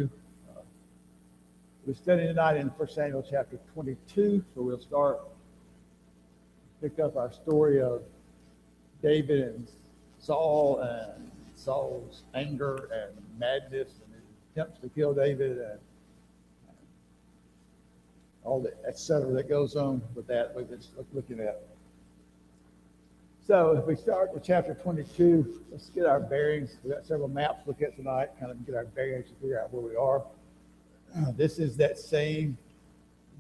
Uh, we're studying tonight in 1 Samuel chapter 22, so we'll pick up our story of David and Saul and Saul's anger and madness and his attempts to kill David and all the etc. that goes on with that we've been looking at. So if we start with chapter 22, let's get our bearings. We've got several maps to look at tonight, kind of get our bearings to figure out where we are. This is that same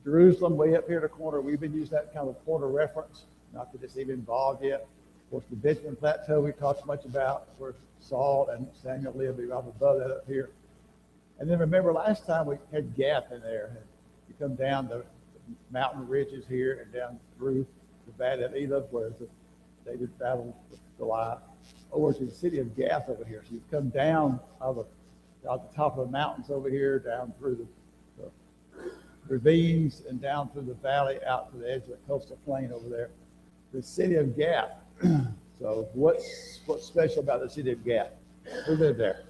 Jerusalem way up here in the corner. We've been using that kind of a corner reference, not that it's even involved yet. Of course, the Benjamin Plateau we talked much about, where Saul and Samuel lived, be right above that up here. And then remember last time we had Gath in there. You come down the mountain ridges here and down through the valley of Elah, where David battled with Goliath, over to the city of Gath over here. So you come down out the top of the mountains over here, down through the ravines and down through the valley out to the edge of the coastal plain over there. The city of Gath. So what's special about the city of Gath? Who lived there?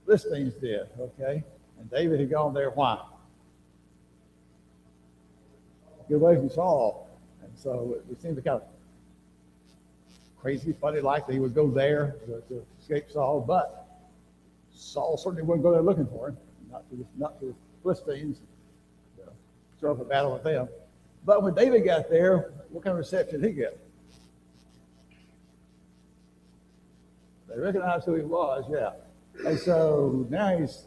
Philistines did, okay? And David had gone there, why? Get away from Saul. And so it seemed kind of crazy, funny, like that he would go there to escape Saul, but Saul certainly wouldn't go there looking for him, not to the Philistines, start up a battle with them. But when David got there, what kind of reception did he get? They recognized who he was, yeah. And so now he's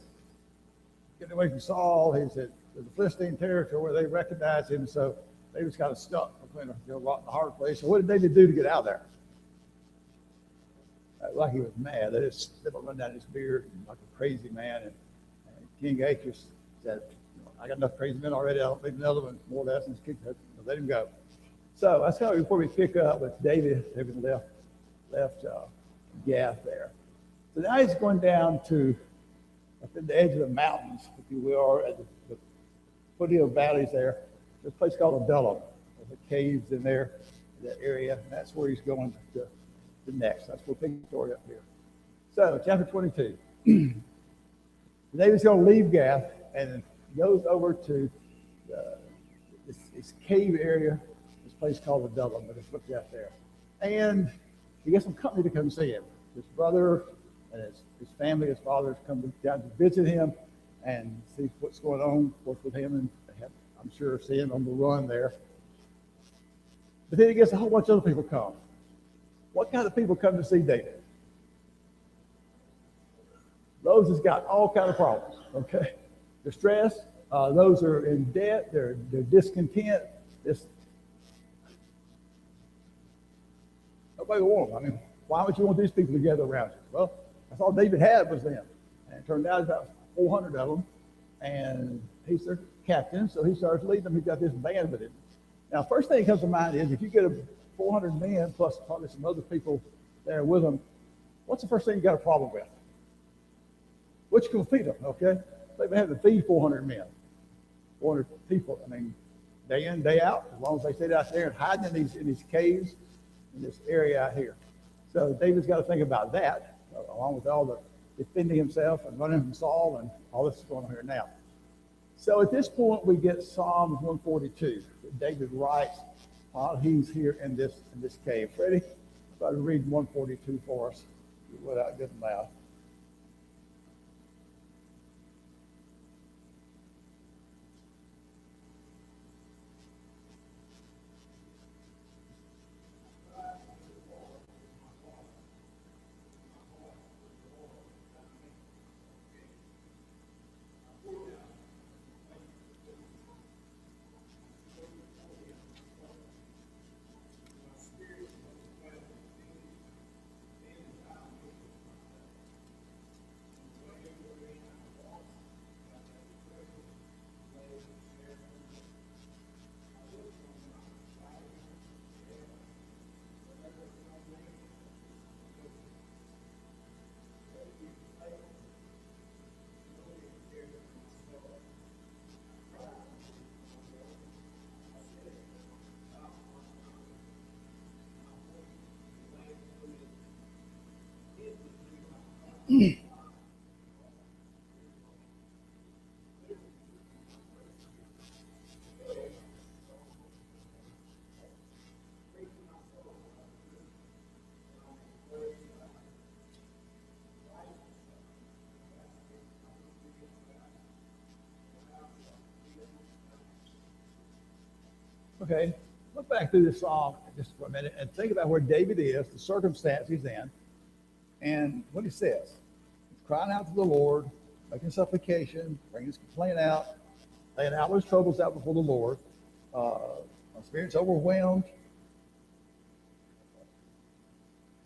getting away from Saul. He's at the Philistine territory where they recognize him. So they was kind of stuck between a rock and a hard place. So what did David do to get out of there? Like he was mad. They just run down his beard like a crazy man. And King Achish said, I got enough crazy men already. I don't need another one, more or less, and let him go. So that's how before we pick up with David having left Gath there. So now he's going down to up in the edge of the mountains, if you will, or at the foothill valleys there. There's a place called Adullam. There's the caves in there, that area, and that's where he's going to next. That's what big story up here. So chapter 22. David's going to leave Gath and goes over to this cave area, this place called Adullam, but it's looked out there. And he gets some company to come see him. His brother and his family, his father's come down to visit him and see what's going on, work with him, and I'm sure see him on the run there. But then he gets a whole bunch of other people come. What kind of people come to see David? Those that's got all kind of problems, okay? Distress, those are in debt, they're discontent. Nobody will want them. I mean, why would you want these people together around you? Well, that's all David had was them. And it turned out about 400 of them, and he's their captain, so he starts leading them. He's got this band with him. Now, first thing that comes to mind is if you get 400 men plus probably some other people there with them, what's the first thing you got a problem with? Which can feed them, okay? They've had to feed 400 men, 400 people. I mean, day in, day out, as long as they stayed out there and hiding in these caves in this area out here. So David's got to think about that, along with all the defending himself and running from Saul and all this is going on here now. So at this point, we get Psalm 142 that David writes while he's here in this cave. Freddie, try to read 142 for us without getting loud. Okay, look back through this psalm just for a minute and think about where David is, the circumstance he's in, and what he says. He's crying out to the Lord, making supplication, bringing his complaint out, laying out his troubles out before the Lord. My spirit's overwhelmed.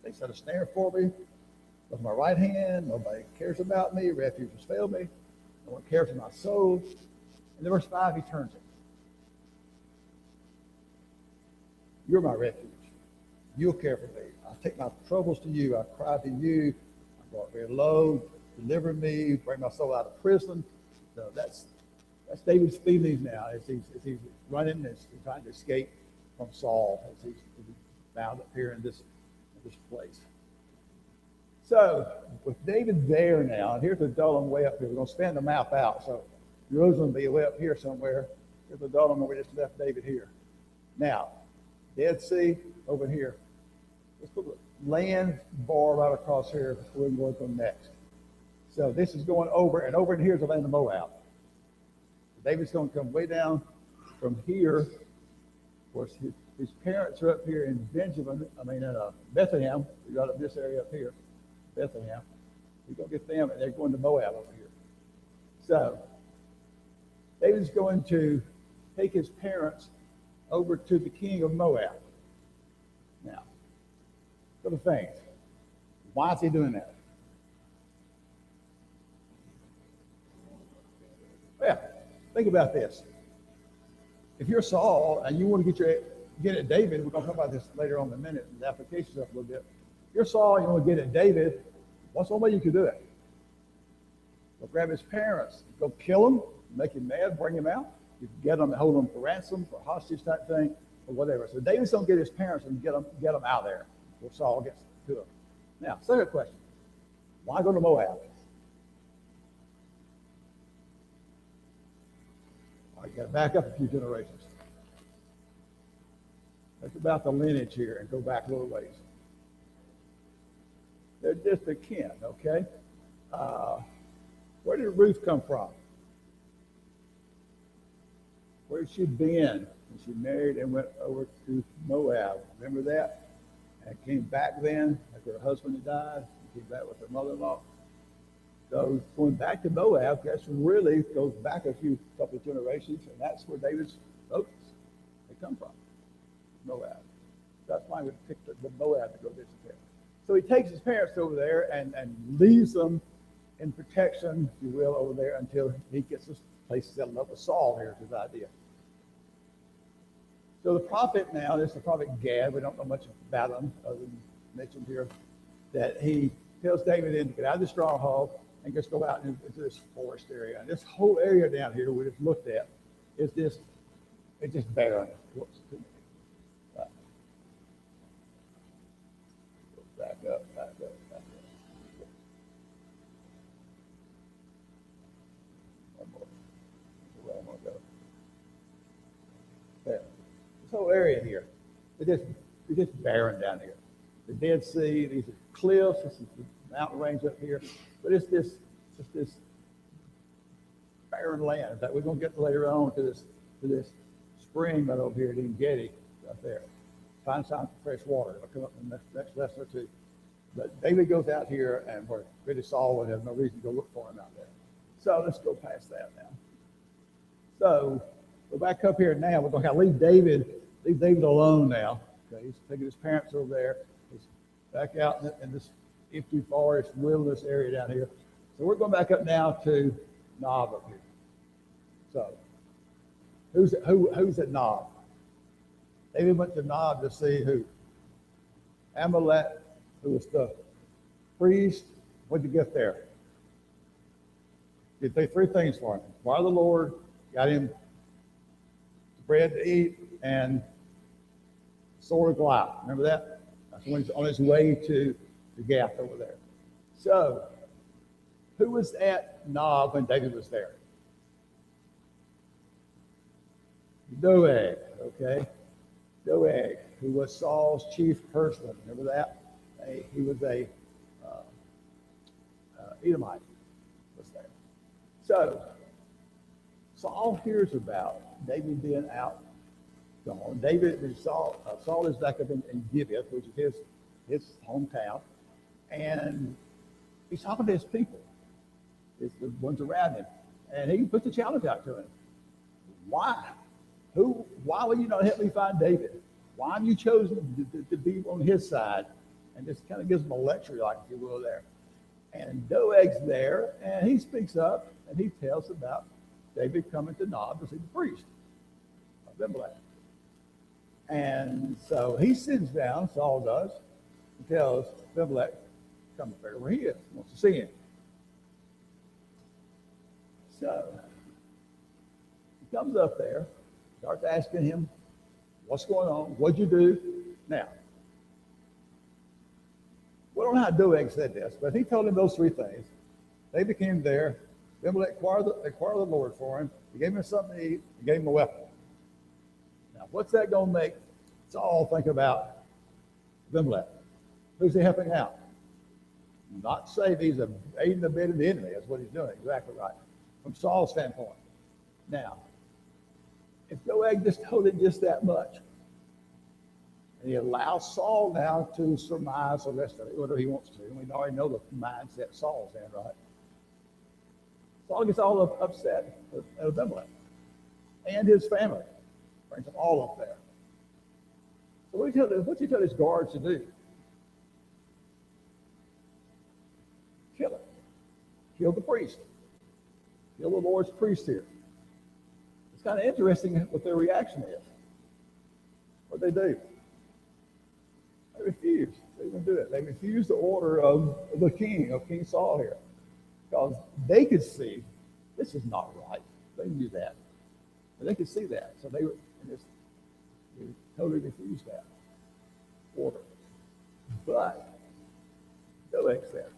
They set a snare for me with my right hand. Nobody cares about me. Refuge has failed me. No one cares for my soul. And then verse 5, he turns it. You're my refuge. You'll care for me. I take my troubles to you. I cry to you. I brought very low. Deliver me. Bring my soul out of prison. So that's David's feelings now as he's running, as he's trying to escape from Saul, as he's bound up here in this place. So with David there now, and here's the Adullam way up here. We're going to span the map out. So Jerusalem will be way up here somewhere. Here's the Adullam where we just left David here. Now, Dead Sea over here. Let's put a land bar right across here before we go next. So this is going over, and over in here is the land of Moab. David's going to come way down from here. Of course, his parents are up here in Bethlehem. We got up this area up here, Bethlehem. We're going to get them, and they're going to Moab over here. So David's going to take his parents over to the king of Moab. Now, a couple things. Why is he doing that? Well, think about this. If you're Saul and you want to get at David, we're going to talk about this later on in a minute, the application stuff a little bit. If you're Saul and you want to get at David, what's one way you could do it? Go grab his parents, go kill him, make him mad, bring him out. You can get them and hold them for ransom, for hostage type thing, or whatever. So David's going to get his parents and get them out of there before Saul gets to him. Now, second question. Why go to Moab? You got to back up a few generations. Think about the lineage here and go back a little ways. They're just a kin, okay? Where did Ruth come from? Where had she been when she married and went over to Moab? Remember that? And came back then after her husband had died. She came back with her mother-in-law. So going back to Moab, that's really goes back a couple of generations, and that's where David's folks, they come from, Moab. That's why we picked the Moab to go visit there. So he takes his parents over there and leaves them in protection, if you will, over there until he gets this place settled up with Saul. Here's his idea. So the prophet now, this is the prophet Gad, we don't know much about him other than mentioned here, that he tells David to get out of the stronghold and just go out into this forest area. And this whole area down here we just looked at is just barren. Looks to me. Right. Back up. One more. Where I'm gonna go. There. This whole area here, it's just barren down here. The Dead Sea, these are cliffs, this is the mountain range up here. But it's just this barren land that we're going to get later on to this spring right over here at En-Gedi, right there. Find some fresh water. It'll come up in the next lesson or two. But David goes out here, and where really Saul would have no reason to go look for him out there. So let's go past that now. So go back up here now. We're going to leave David alone now. Okay, he's taking his parents over there. He's back out in this empty forest, wilderness area down here. So we're going back up now to Nob up here. So who's at Nob? David went to Nob to see who? Amalek, who was the priest. What did you get there? Did they three things for him. Inquire the Lord, got him bread to eat, and sword of Goliath. Remember that? That's when he's on his way to Gath over there. So, who was at Nob when David was there? Doeg, okay? Doeg, who was Saul's chief herdsman. Remember that? He was a Edomite, was there. So, Saul hears about David being out gone. David is Saul is back up in Gibeah, which is his hometown, and he's talking to his people, it's the ones around him, and he puts a challenge out to him. Why? Why will you not help me find David? Why have you chosen to be on his side? And just kind of gives him a lecture, like, if you will, there. And Doeg's there, and he speaks up, and he tells about David coming to Nob to see the priest, Abimelech. And so he sends down, Saul does, and tells Abimelech, come up there where he is, wants to see him. So he comes up there, starts asking him, what's going on? What'd you do? Now, we don't know how Doeg said this, but he told him those three things. They became there. Abimelech acquired the Lord for him. He gave him something to eat. He gave him a weapon. Now, what's that going to make Saul think about Abimelech? Who's he helping out? Not save, he's aiding and abetting the enemy. That's what he's doing. Exactly right. From Saul's standpoint. Now, if Doeg just told him just that much, and he allows Saul now to surmise the rest of it, whatever he wants to. And we already know the mindset Saul's in, right? Saul gets all upset at Abimelech and his family. Brings them all up there. So what's he tell his guards to do? Kill him. Kill the priest. Kill the Lord's priest here. It's kind of interesting what their reaction is. What they do? They refuse. They wouldn't do it. They refused the order of the king, of King Saul here. Because they could see this is not right. They knew that. But they could see that. So they totally refused that order. But Doeg said.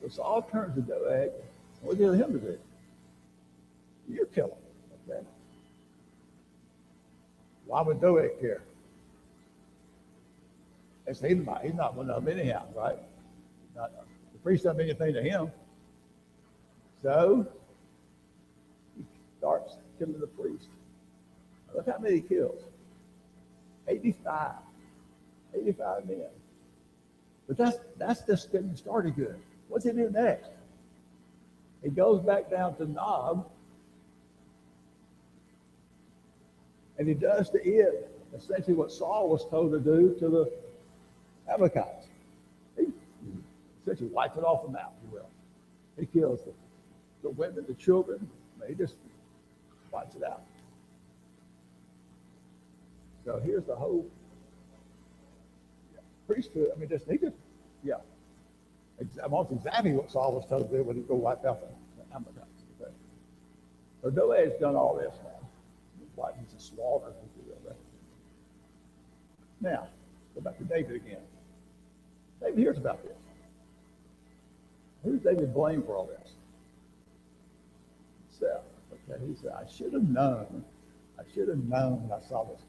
So Saul turns to Doeg. What did him to do? You kill him. Okay? Why would Doeg care? He's not one of them anyhow, right? The priest doesn't mean anything to him. So he starts killing the priest. Look how many he kills. 85. 85 men. But that's just getting started good. What's he do next? He goes back down to Nob, and he does to it essentially what Saul was told to do to the Amalekites. He essentially wipes it off the map, if you will. He kills the women, the children. He just wipes it out. So here's the whole priesthood. I mean, almost exactly what Saul was told to do when he go wipe out the Amalekites. Okay? So Doeg's done all this now. He's a slaughter, if you will. Right? Now, go back to David again. David hears about this. Who's David blamed for all this? Himself. Okay, he said, I should have known when I saw this,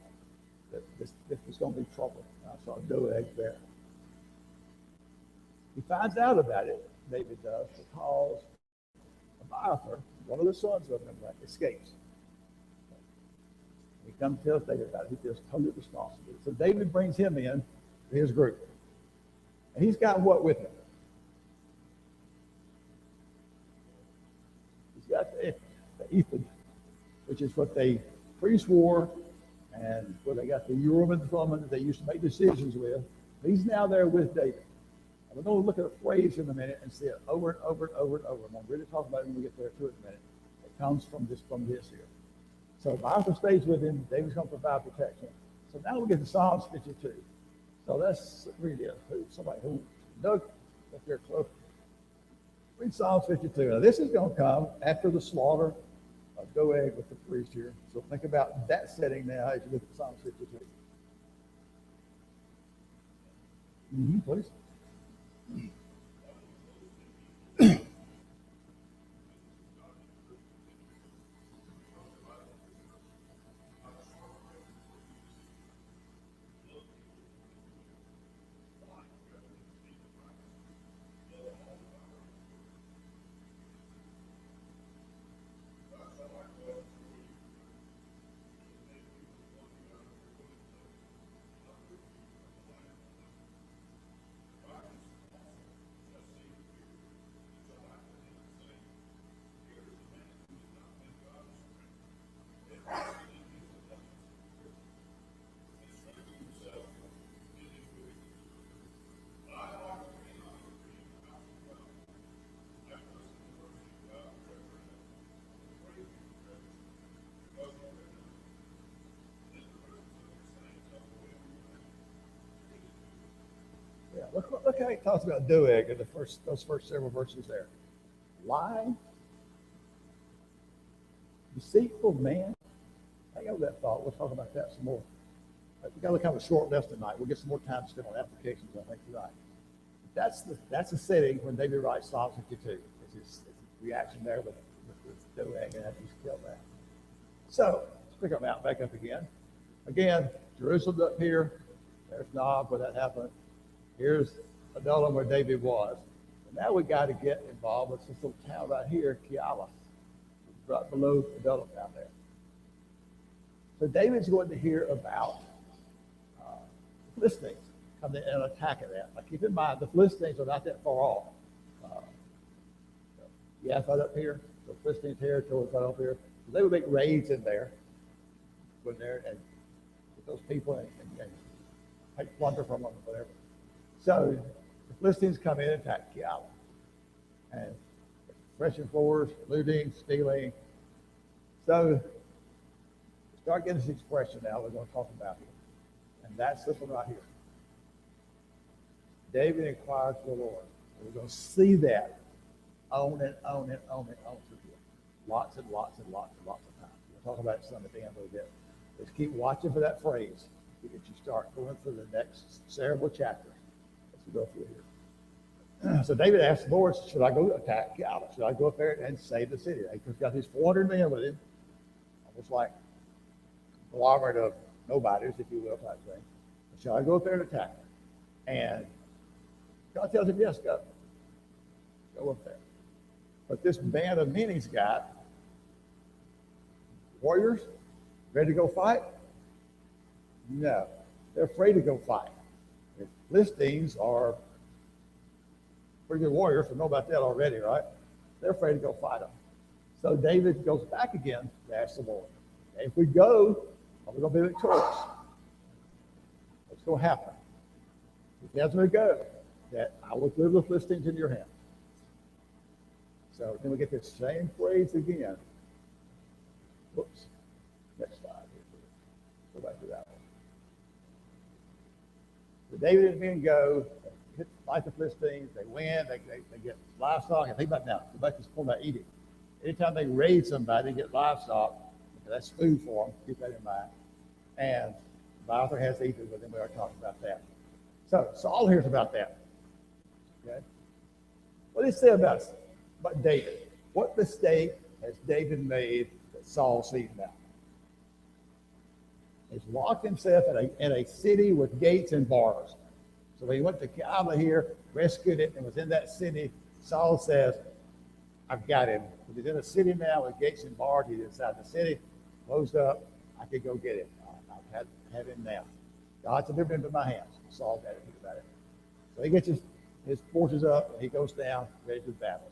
that this was going to be trouble. And I saw Doeg there. He finds out about it, David does, because Abiathar, one of the sons of him, escapes. He comes and tells David about it. He feels totally responsible. So David brings him in to his group. And he's got what with him? He's got the ephod, which is what they priests wore, and where they got the Urim and Thummim that they used to make decisions with. He's now there with David. And we're going to look at a phrase in a minute and see it over and over and over and over. I'm going to really talk about it when we get there to it in a minute. It comes from this here. So Abiathar stays with him. David's going to provide protection. So now we get to Psalms 52. So let's read it. Somebody who Doug, if you're close, read Psalms 52. Now this is going to come after the slaughter of Doeg with the priest here. So think about that setting now as you look at Psalms 52. Please. Look how he talks about Doeg in those first several verses there. Lying, deceitful man. Hang on that thought. We'll talk about that some more. We got a kind of a short list tonight. We'll get some more time to spend on applications, I think, tonight. That's the setting when David writes Psalm 52. It's his reaction there with Doeg and after he's killed that. So let's pick up out back up again. Again, Jerusalem's up here. There's Nob where that happened. Here's Adullam where David was. And now we got to get involved with this little town right here, Keilah, right below Adullam down there. So David's going to hear about the Philistines coming and attacking that. Now keep in mind, the Philistines are not that far off. Right up here, the Philistine territory right up here. So they would make raids in there, go in there and get those people and take plunder from them or whatever. So the Philistines come in and attack Keilah. And threshing floors, looting, stealing. So start getting this expression now we're going to talk about here. And that's this one right here. David inquired for the Lord. We're going to see that on and on and on and on through here. Lots and lots and lots and lots of times. We'll talk about it some at the end a little bit. Just keep watching for that phrase to get you start going through the next several chapters as we go through here. So David asked the Lord, should I go attack Keilah? Should I go up there and save the city? He's got these 400 men with him, almost like a conglomerate of nobodies, if you will, type thing. Should I go up there and attack her? And God tells him, yes, go. Go up there. But this band of men he's got, warriors, ready to go fight? No. They're afraid to go fight. The Philistines are pretty good warriors, we know about that already, right? They're afraid to go fight them. So David goes back again to ask the Lord, if we go, are we going to be victorious? What's going to happen? If he has me go, that I will deliver the Philistines in your hand. So then we get this same phrase again. Whoops. Next slide. Go back to that one. So David and men go, fight the Philistines, they win, they get livestock, and think about now, go back to this point about eating. Anytime they raid somebody, they get livestock, that's food for them, keep that in mind. And Bible has eaten with them, we are talking about that. So Saul hears about that. Okay? What did he say about David? What mistake has David made that Saul sees now? He's locked himself in a city with gates and bars. So when he went to Keilah here, rescued it, and was in that city, Saul says, I've got him. He's in a city now with gates and bars. He's inside the city, closed up. I could go get him. I have him now. God delivered him to my hands. Saul got to think about it. So he gets his forces up, and he goes down, ready to battle.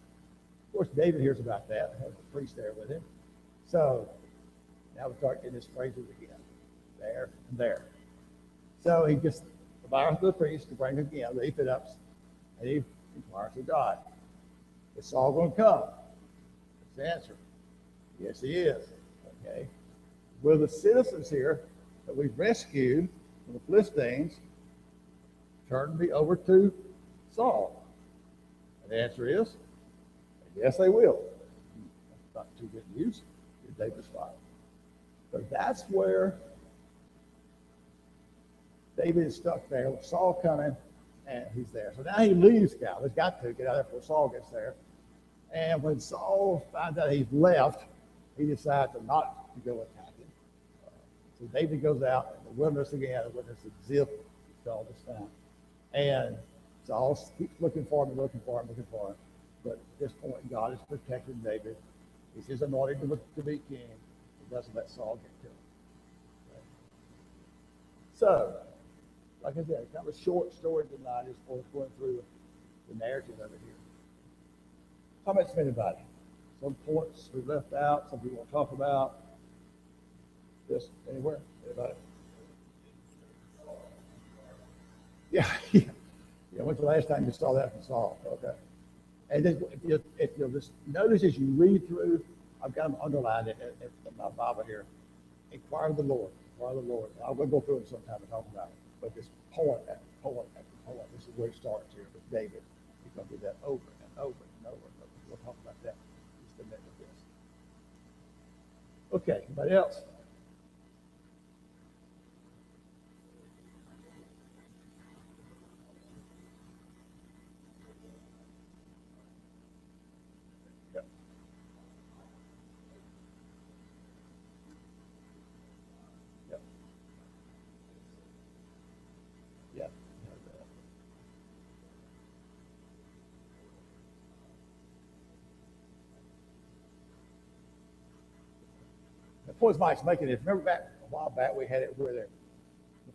Of course, David hears about that. Has a priest there with him. So now we start getting his phrases again. There and there. So he gets the virus to the priest to bring him again, leaf it up, and he inquires of God. Is Saul going to come? What's the answer? Yes, he is. Okay. Will the citizens here that we've rescued from the Philistines turn me over to Saul? And the answer is, yes, they will. That's not too good news. David's fine. So that's where David is stuck there with Saul coming, and he's there. So now he leaves Keilah. He's got to get out of there before Saul gets there. And when Saul finds out he's left, he decides to not to go attack him. So David goes out in the wilderness again, the wilderness of Ziph, it's called this time. And Saul keeps looking for him. But at this point, God is protecting David. He's his anointed to be king. He doesn't let Saul get killed. Okay. So, like I said, kind of a short story tonight as far as going through the narrative of it here. How about anybody? Some points we left out, some people want to talk about. Just anywhere? Anybody? Yeah. When's the last time you saw that from Saul? Okay. And then if you'll just notice as you read through, I've got them underlined in my Bible here. Inquire of the Lord. Inquire of the Lord. I'll go through it sometime and talk about it. But just point after point after hold on, this is where it starts here with David. He's going to do that over and over and over and over. We'll talk about that in just a minute with this. Okay, anybody else? Yep. Yep. Yep. The point Mike's making is, remember back a while back we had it where the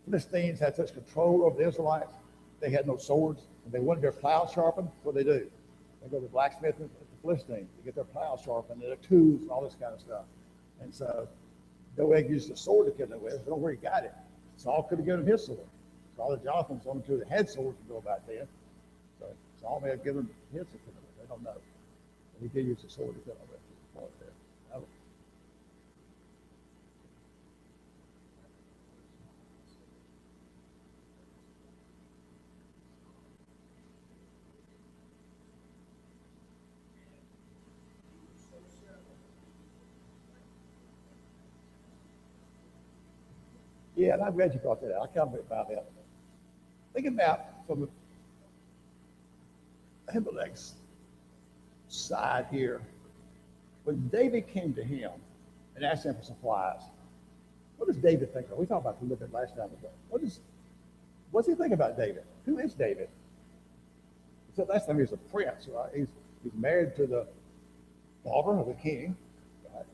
Philistines had such control over the Israelites, they had no swords, and they wanted their plow sharpened. What do? They go to the blacksmith at the Philistines to get their plow sharpened, and their tools and all this kind of stuff. And so Doeg used a sword to kill them with. I don't know where he got it. Saul could have given him his sword. Saul and Jonathan's only two that had swords to go about then. So Saul may have given him his to kill him with. They don't know. But he did use a sword to kill him with. Yeah, and I'm glad you brought that out. I kind of about that. Thinking about from Ahimelech's side here, when David came to him and asked him for supplies, what does David think of? We talked about this a little bit last time ago. What's he think about David? Who is David? So last time he was a prince, right? He's married to the daughter of the king, right?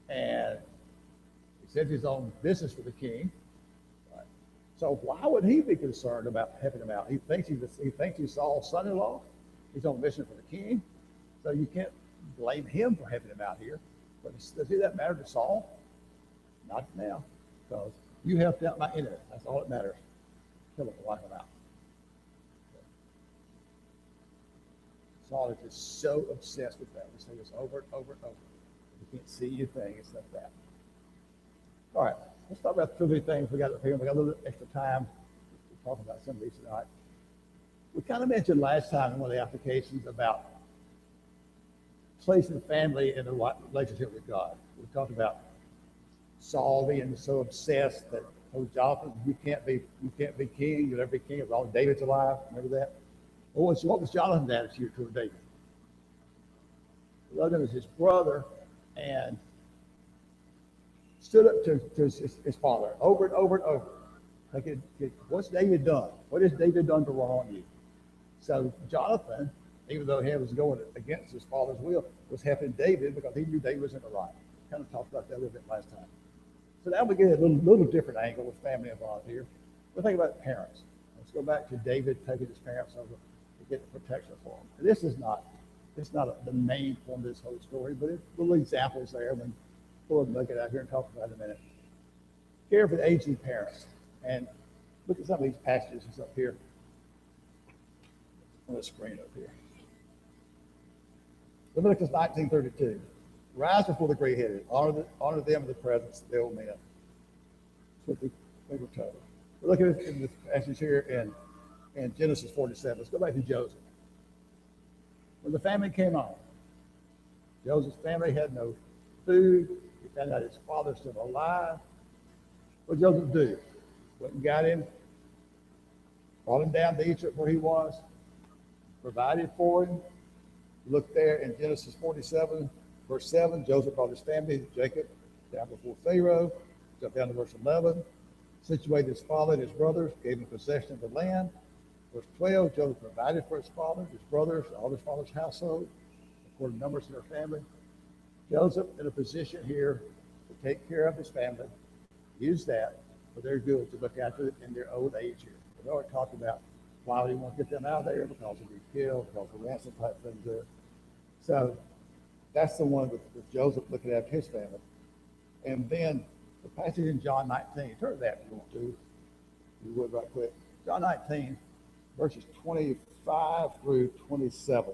And he sends his own business for the king. Right? So why would he be concerned about helping him out? He thinks he's Saul's son-in-law. He's on a mission for the king. So you can't blame him for helping him out here. But does that matter to Saul? Not now, because you helped out my enemy. That's all that matters. Kill him, wipe him out. Saul is just so obsessed with that. We say this over and over and over. You can't see anything except that. All right, let's talk about two or three things we got up here. We got a little extra time to talk about some of these tonight. We kind of mentioned last time in one of the applications about placing family in a relationship with God. We talked about Saul being so obsessed that told Jonathan, you can't be king, you'll never be king as long as David's alive. Remember that? What was Jonathan's attitude toward David? He loved him as his brother and stood up to his father over and over and over. Like, what's David done? What has David done to wrong you? So Jonathan, even though he was going against his father's will, was helping David because he knew David was in the right. Kind of talked about that a little bit last time. So now we get a little different angle with family involved here. We're thinking about parents. Let's go back to David taking his parents over to get the protection for him. And this is not the main point of this whole story, but it's little examples there. When we'll look at it out here and talk about it in a minute. Care for the aging parents. And look at some of these passages up here on the screen up here. Leviticus 19:32. Rise before the gray-headed, honor them in the presence of the old men. That's what they were told. We're looking at this passage here in Genesis 47. Let's go back to Joseph. When the famine came on, Joseph's family had no food. He found out his father's still alive. What did Joseph do? Went and got him, brought him down to Egypt where he was, provided for him. Look there in Genesis 47. Verse 7, Joseph brought his family, Jacob, down before Pharaoh. Jump down to verse 11. Situated his father and his brothers, gave him possession of the land. Verse 12, Joseph provided for his father, his brothers, all his father's household, according to numbers in their family. Joseph in a position here to take care of his family, use that for their good to look after it in their old age here. We already talked about why he want to get them out of there, because of being killed, because of ransom type things there. So that's the one with Joseph looking after his family. And then the passage in John 19, turn to that if you want to, if you would, right quick. John 19, verses 25 through 27.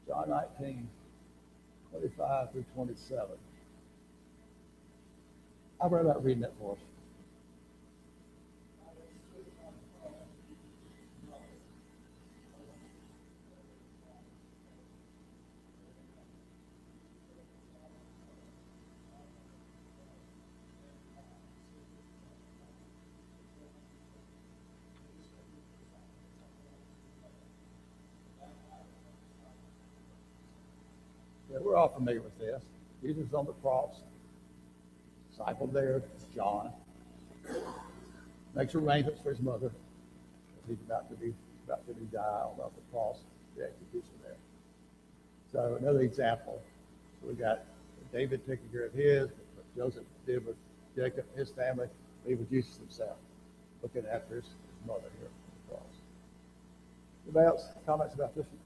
John 19, 25 through 27. I'll read about reading that for us. Yeah, we're all familiar with this. Jesus is on the cross. Disciple there, John, makes arrangements for his mother. He's about to be die on the cross, the execution there. So another example. So we got David taking care of his, what Joseph did with Jacob, his family, even Jesus himself, looking after his mother here on the cross. Anybody else comments about this one?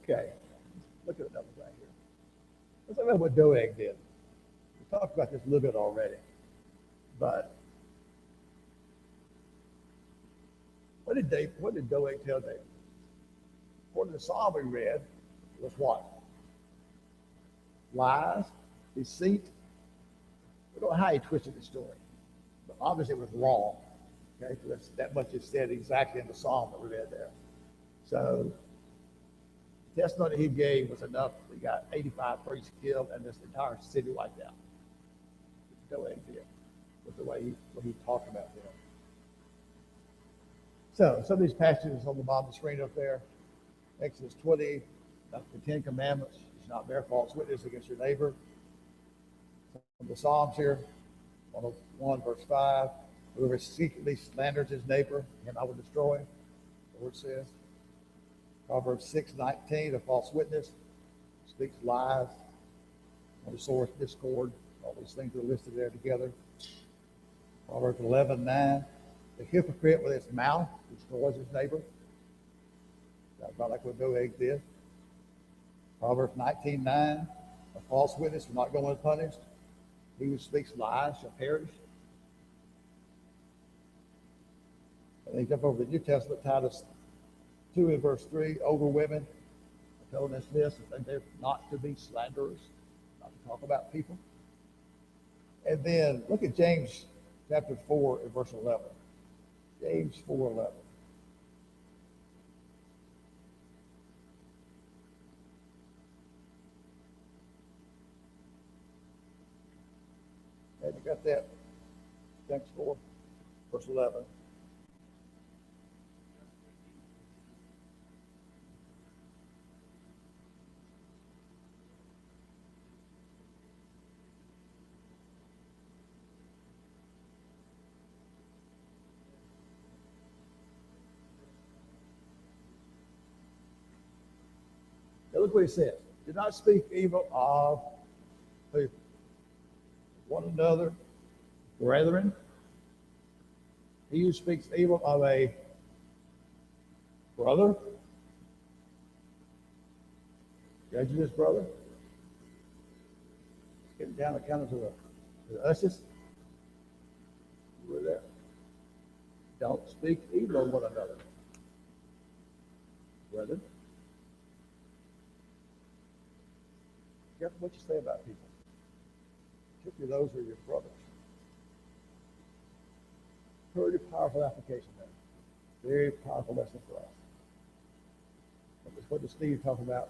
Okay, look at another thing here. Let's talk about what Doeg did. We talked about this a little bit already, but what did Doeg tell David? According to the psalm we read, it was what? Lies, deceit. We don't know how he twisted the story, but obviously it was wrong. Okay, so that much is said exactly in the psalm that we read there. So the testimony he gave was enough. He got 85 priests killed and this entire city wiped out. Doeg did with the way he talked about them. So some of these passages on the bottom of the screen up there. Exodus 20, the 10 Commandments. You should not bear false witness against your neighbor. From the Psalms here, 101 verse 5. Whoever secretly slanders his neighbor, him I will destroy. The Lord says. Proverbs 6:19, a false witness speaks lies, on the source, discord. All these things are listed there together. Proverbs 11:9, the hypocrite with his mouth destroys his neighbor. That's about like what Doeg did. Proverbs 19:9, a false witness will not go unpunished. He who speaks lies shall perish. And then jump over to the New Testament, Titus 2 and verse 3, over women. I told us this, that they're not to be slanderers, not to talk about people. And then look at James chapter 4 and verse 11. James 4:11. And you got that? James 4, verse 11. Now look what he says. Do not speak evil of who? One another, brethren. He who speaks evil of a brother, judging his brother. Getting down kind of to the us's. We're there. Don't speak evil of one another, brethren. Careful what you say about people. Particularly those who are your brothers. Pretty powerful application there. Very powerful lesson for us. What did Steve talk about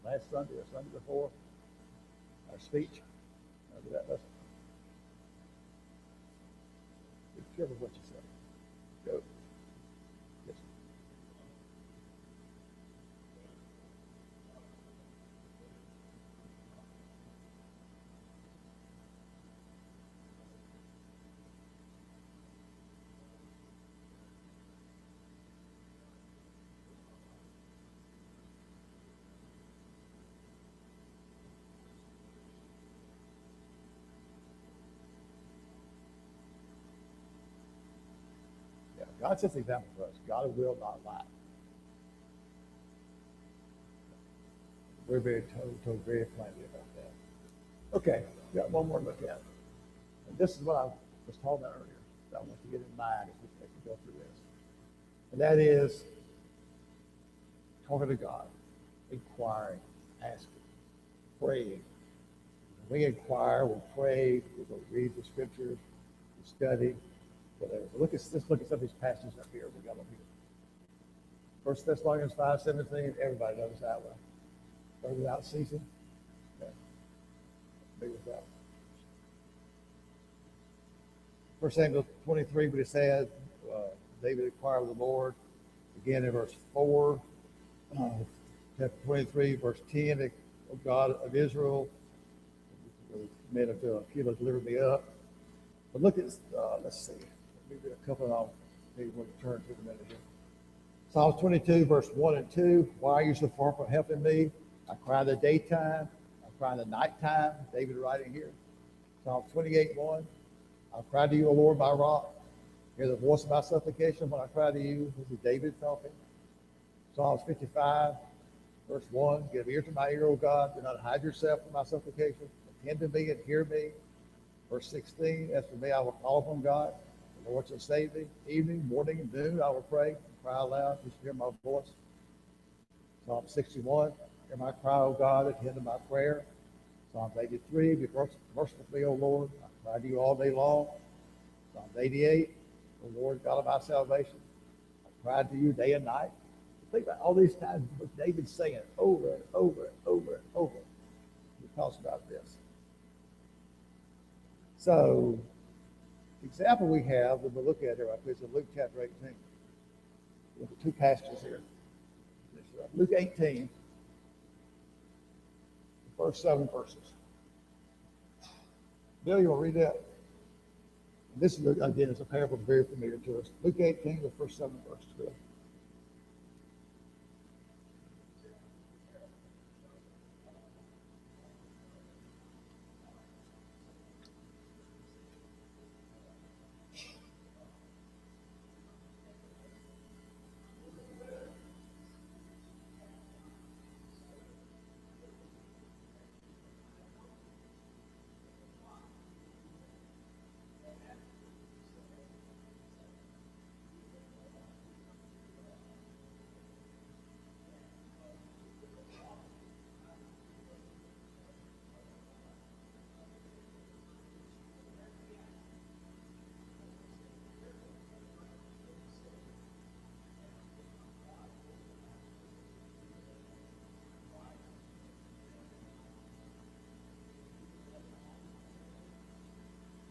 the last Sunday or Sunday before? Our speech. Remember that lesson? Be careful what you say. Go. Yes. Yeah, God sets the example for us. God will not lie. We're very told very plainly about that. Okay, got one more to look at. And this is what I was talking about earlier that I want to get in mind as we go through this. And that is talking to God, inquiring, asking, praying. When we inquire, we pray, we go read the scriptures, we study, whatever. So let's look at some of these passages up here we got up here. 1 Thessalonians 5:17, everybody knows that one. Pray without ceasing. Okay. Be without. 1 Samuel 23, but it said, David inquired of the Lord. Again in verse 4, uh, chapter 23, verse 10, O God of Israel, men of Keilah delivered me up. But look at, let's see, maybe a couple of, maybe we'll turn to the minute here. Psalms 22, verse 1 and 2, why are you so far from helping me? I cry in the daytime, I cry in the nighttime, David writing here. Psalms 28, 1, I cry to you, O Lord, my rock. Hear the voice of my supplication when I cry to you. This is David talking. Psalms 55, verse 1, give ear to my ear, O God. Do not hide yourself from my supplication. Attend to me and hear me. Verse 16, as for me, I will call upon God. The Lord shall save me. Evening, morning, and noon, I will pray and cry aloud. You shall hear my voice. Psalm 61, hear my cry, O God, attend to my prayer. Psalm 83, be merciful to me, O Lord. I cry to you all day long. Psalm 88, O Lord, God of my salvation. I cried to you day and night. Think about all these times what David's saying over and over and over and over. He talks about this. So, the example we have that we'll look at here, is in Luke chapter 18. Look at two passages here. Luke 18, the first 7 verses. Bill, you want to read that? This is, again, it's a parable very familiar to us. Luke 18, the first 7 verses. Bill.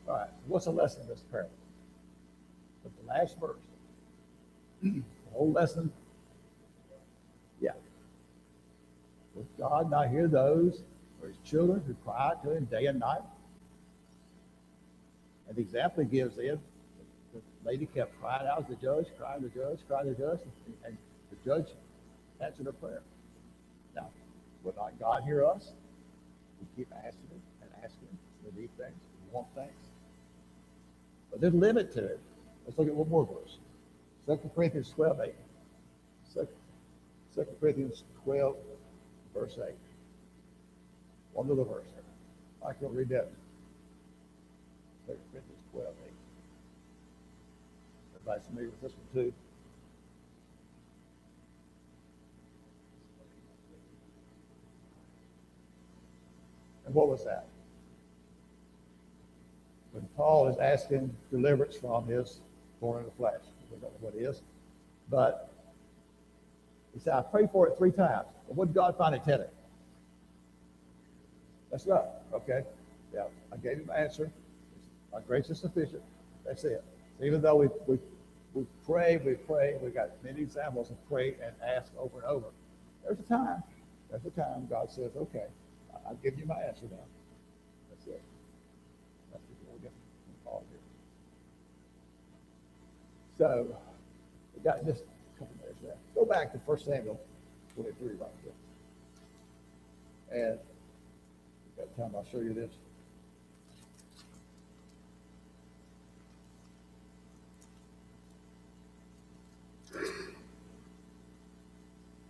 All right, what's the lesson of this parable? But the last verse, the whole lesson, yeah. Does God not hear those, or his children, who cry to him day and night? And the example he gives is, the lady kept crying out to the judge, crying to the judge, crying to the judge, and the judge answered her prayer. Now, would not God hear us? We keep asking him and asking him. We need things, we want things. But there's a limit to it. Let's look at one more verse. 2 Corinthians 12, 8. 2 Corinthians 12, verse 8. One little verse there. I can read that. 2 Corinthians 12, 8. Everybody's familiar with this one too. And what was that? When Paul is asking deliverance from his thorn in the flesh. We don't know what it is. But he said, I prayed for it 3 times. But what did God finally tell him? That's right. Okay. Yeah, I gave him an answer. My grace is sufficient. That's it. So even though we pray, we got many examples of pray and ask over and over. There's a time God says, okay, I'll give you my answer now. That's it. That's the little difference from Paul here. So, we got just a couple minutes left. Go back to 1 Samuel 23 right there. And if we've got time, I'll show you this.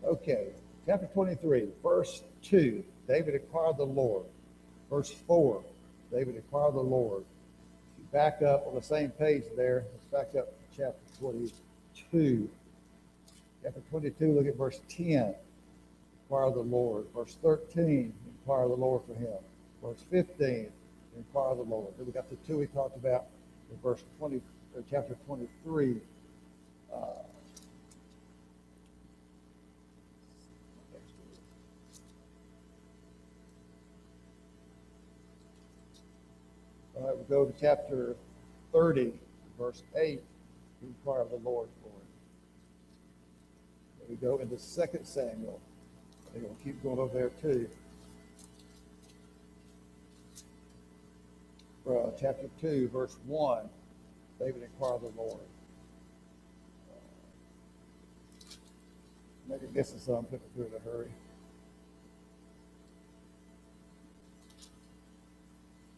Okay, chapter 23, verse 2, David inquired the Lord. Verse 4, David inquired the Lord. If you back up on the same page there, let's back up to chapter 22. Chapter 22, look at verse 10, inquire the Lord. Verse 13, inquire the Lord for him. Verse 15, inquire the Lord. Then we got the 2 we talked about in verse 20, chapter 23. All right, we'll go to chapter 30, verse 8, to inquire of the Lord for We go into 2 Samuel. They're going to keep going over there too. Chapter 2, verse 1, David inquired of the Lord. Maybe missing some, put it through in a hurry.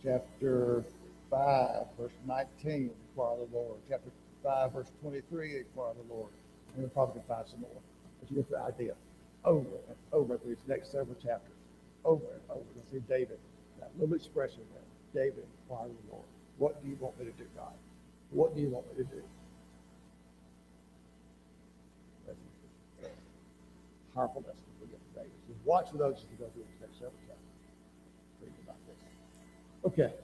Chapter 5, verse 19, inquire of the Lord. Chapter 5, verse 23, inquire of the Lord. And we probably can find some more. But you get the idea. Over and over these next several chapters. Over and over. You'll see David, that little expression there. David inquired of the Lord. What do you want me to do, God? What do you want me to do? That's a powerful lesson we get today. So watch those as we go through these next several chapters. Read about this. Okay.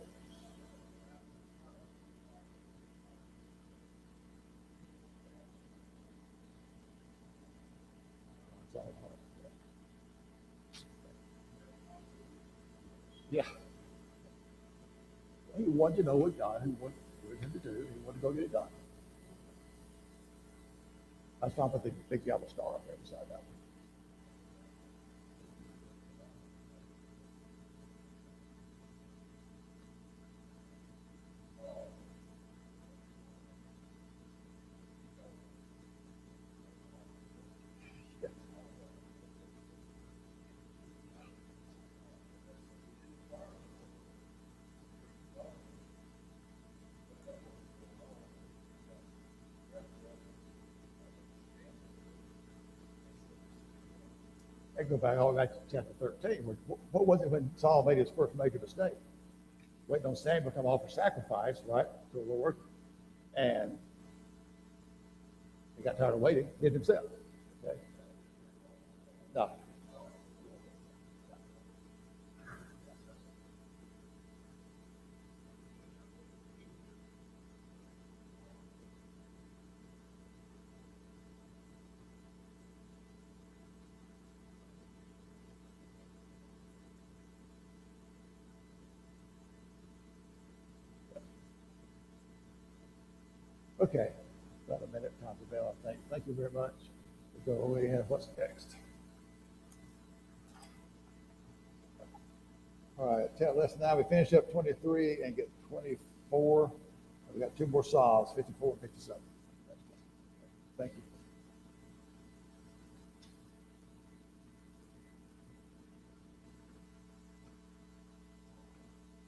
Yeah. He wanted to know what God wanted him to do. He wanted to go get it done. That's not the big yellow star up there beside that one. Yeah. I go back all the way to chapter 13. What was it when Saul made his first major mistake? Waiting on Samuel to come offer sacrifice, right, to the Lord. And he got tired of waiting, did it himself. Okay? No. Okay. About a minute, time to bell, I think. Thank you very much. We'll go away and what's next? All right, listen now, we finish up 23 and get 24. We got two more Psalms, 54 and 57. Thank you.